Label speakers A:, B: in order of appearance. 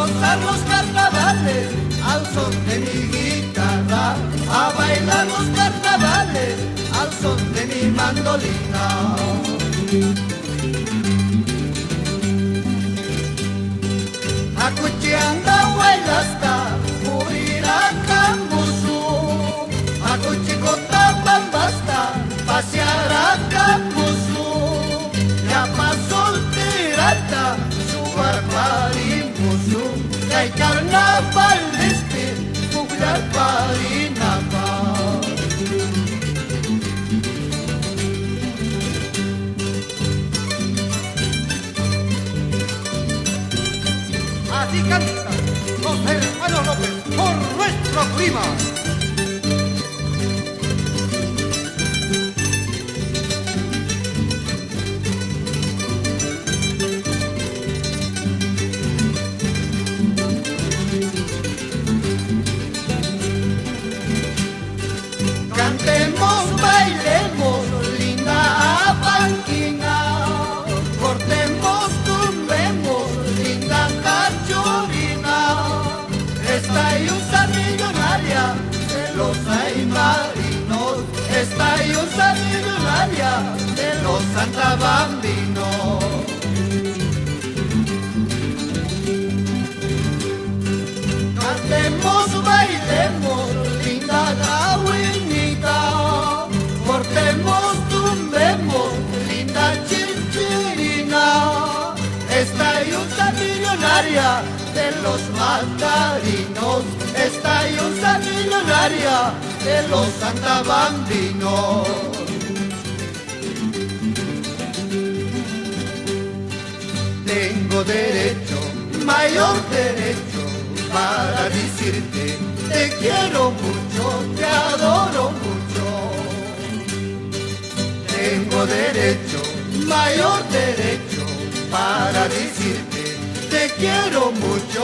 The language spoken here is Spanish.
A: gozar los carnavales al son de mi guitarra, a bailar los carnavales al son de mi mandolina. Akuchianda huelasta, muriraka musu, akuchikota bambasta, pasearaka musu, llama solterata, su barbari musu, kay carnaval espir, fuglar parinapa.
B: Así canta los hermanos López por nuestro clima.
A: Cantemos, bailemos, linda banquina, cortemos, tumbemos, linda cachorina. Esta yusa millonaria de los aymarinos, esta yusa millonaria de los santabambinos. Cantemos, bailemos, linda gauinita, cortemos, tumbemos, linda chinchirina. Esta yusa millonaria de los mandarinos, esta yusa millonaria de los santabambinos. Tengo derecho, mayor derecho, para decirte te quiero mucho, te adoro mucho. Tengo derecho, mayor derecho, para decirte te quiero mucho,